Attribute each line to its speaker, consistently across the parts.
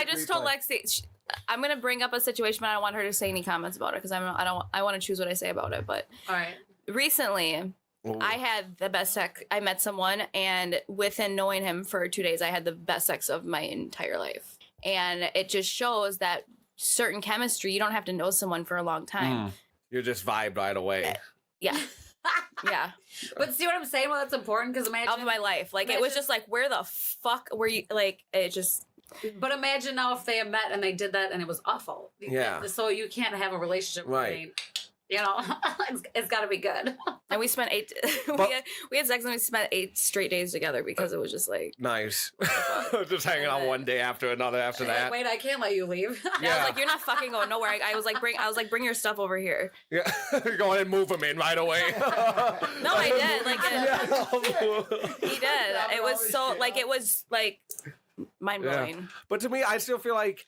Speaker 1: just told Lexi I'm gonna bring up a situation, but I don't want her to say any comments about it because I want to choose what I say about it. But
Speaker 2: all right,
Speaker 1: recently. Ooh. I had the best sex. I met someone, and within knowing him for 2 days, I had the best sex of my entire life. And it just shows that certain chemistry, you don't have to know someone for a long time.
Speaker 3: You just vibe right away.
Speaker 1: Yeah. Yeah.
Speaker 2: But see what I'm saying? Well, that's important because imagine
Speaker 1: of my life. Like it was just like, where the fuck were you? Like it just.
Speaker 2: But imagine now if they had met and they did that and it was awful.
Speaker 3: Yeah.
Speaker 2: So you can't have a relationship.
Speaker 3: Right.
Speaker 2: You know, it's got to be good.
Speaker 1: And we spent we had sex and we spent 8 straight days together because it was just like
Speaker 3: nice. Just hanging out one day after another after that.
Speaker 2: Like, wait, I can't let you leave.
Speaker 1: Yeah, I was like, you're not fucking going nowhere. I was like, bring your stuff over here.
Speaker 3: Yeah, go ahead and move him in right away.
Speaker 1: No, I did. Like he did. It was so like it was like mind blowing.
Speaker 3: Yeah. But to me, I still feel like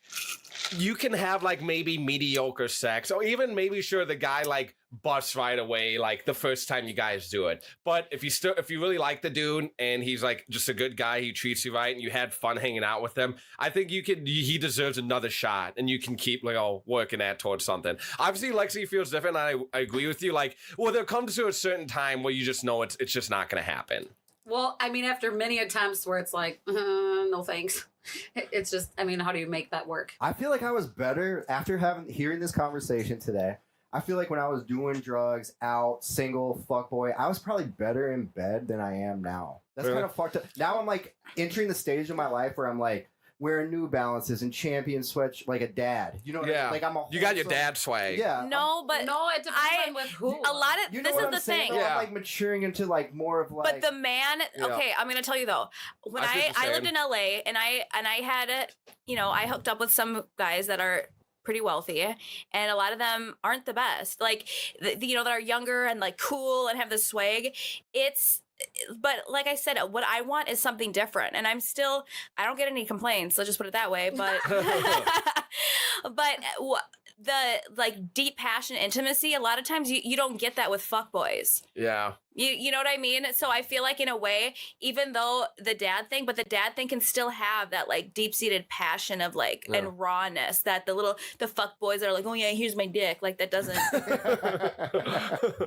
Speaker 3: you can have like maybe mediocre sex, or even maybe sure the guy like busts right away like the first time you guys do it. But if you really like the dude and he's like just a good guy, he treats you right, and you had fun hanging out with him, I think he deserves another shot, and you can keep like working at towards something. Obviously, Lexi feels different. And I agree with you. Like, well, there comes to a certain time where you just know it's just not going to happen.
Speaker 2: Well, I mean, after many attempts where it's like, no thanks. It's just, I mean, how do you make that work?
Speaker 4: I feel like I was better after hearing this conversation today. I feel like when I was doing drugs, out, single, fuckboy, I was probably better in bed than I am now. That's kind of fucked up. Now I'm like entering the stage of my life where I'm like wearing New Balances and Champion sweats like a dad. You know what I mean? Like I'm
Speaker 3: you got your dad swag.
Speaker 4: Yeah.
Speaker 1: No, but
Speaker 2: no, it depends on with who.
Speaker 1: A lot of
Speaker 4: you know
Speaker 1: this is the
Speaker 4: saying,
Speaker 1: thing.
Speaker 4: Yeah. I'm like maturing into like more of like.
Speaker 1: But the man, okay, I'm gonna tell you though. When I lived in LA and I had I hooked up with some guys that are pretty wealthy, and a lot of them aren't the best. Like that are younger and like cool and have the swag. But like I said, what I want is something different, and I don't get any complaints. Let's just put it that way. But the like deep passion, intimacy, a lot of times you don't get that with fuckboys.
Speaker 3: Yeah.
Speaker 1: You know what I mean? So I feel like in a way, even though the dad thing can still have that like deep seated passion of like and rawness that the fuck boys that are like, oh yeah, here's my dick. Like that doesn't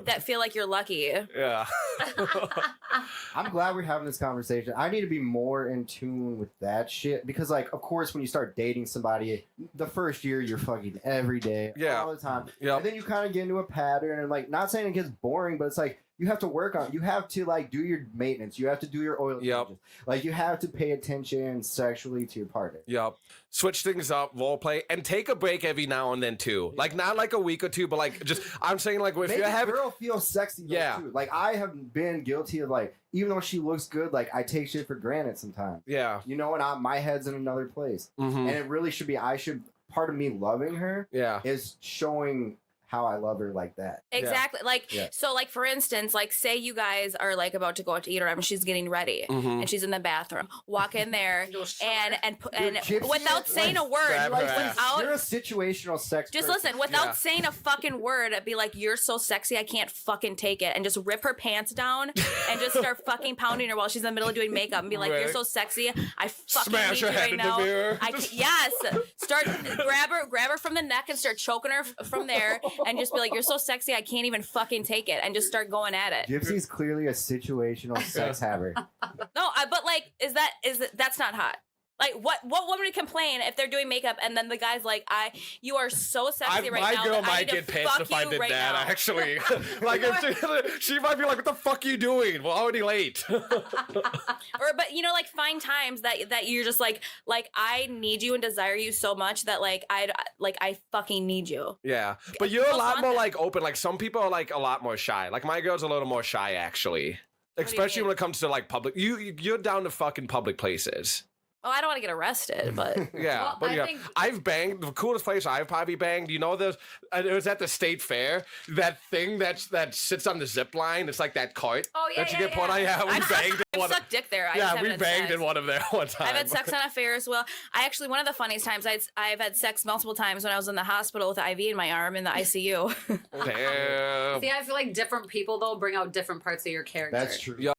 Speaker 1: that feel like you're lucky.
Speaker 3: Yeah.
Speaker 4: I'm glad we're having this conversation. I need to be more in tune with that shit because like, of course, when you start dating somebody, the first year you're fucking every day, all the time. Yep. And then you kind of get into a pattern and like, not saying it gets boring, but it's like, you have to work on it. You have to like do your maintenance. You have to do your oil changes. Like you have to pay attention sexually to your partner.
Speaker 3: Yep. Switch things up, role play, and take a break every now and then too. Like not like a week or two, but like just I'm saying like if you have
Speaker 4: a girl feel sexy too. Like I have been guilty of like even though she looks good, like I take shit for granted sometimes.
Speaker 3: Yeah.
Speaker 4: You know, and my head's in another place. And it really should be part of me loving her is showing how I love her like that.
Speaker 1: Exactly. Like, so like, for instance, like say you guys are like about to go out to eat or whatever, she's getting ready and she's in the bathroom. Walk in there and without saying a word,
Speaker 4: you're a situational sex
Speaker 1: just
Speaker 4: person.
Speaker 1: listen, without saying a fucking word, be like, you're so sexy, I can't fucking take it. And just rip her pants down and just start fucking pounding her while she's in the middle of doing makeup and be like, you're so sexy, I fucking
Speaker 3: smash
Speaker 1: need
Speaker 3: her
Speaker 1: you
Speaker 3: head
Speaker 1: right
Speaker 3: in
Speaker 1: now.
Speaker 3: the mirror.
Speaker 1: Yes. Start grab her from the neck and start choking her from there. And just be like, you're so sexy, I can't even fucking take it, and just start going at it.
Speaker 4: Gypsy's clearly a situational sex haver.
Speaker 1: No, but like, that's not hot. Like, what woman would complain if they're doing makeup and then the guy's like, you are so sexy right now.
Speaker 3: My girl might get pissed if I did that, actually. Like, if she might be like, what the fuck are you doing? We're already late.
Speaker 1: But, like, find times that you're just like, I need you and desire you so much that, like, I fucking need you.
Speaker 3: Yeah. But you're a lot more, like, open. Like, some people are, like, a lot more shy. Like, my girl's a little more shy, actually. Especially when it comes to, like, public. You're down to fucking public places.
Speaker 1: Oh, I don't want to get arrested, but
Speaker 3: yeah, I've banged the coolest place I've probably banged. You know, it was at the state fair. That thing that sits on the zip line. It's like that cart that you get put on. Yeah, we banged.
Speaker 1: I've sucked dick there.
Speaker 3: We banged in one of there one time.
Speaker 1: I've had sex on a fair as well. One of the funniest times I've had sex multiple times when I was in the hospital with an IV in my arm in the ICU.
Speaker 3: Damn.
Speaker 2: See, I feel like different people though bring out different parts of your character.
Speaker 4: That's true.
Speaker 3: Yeah.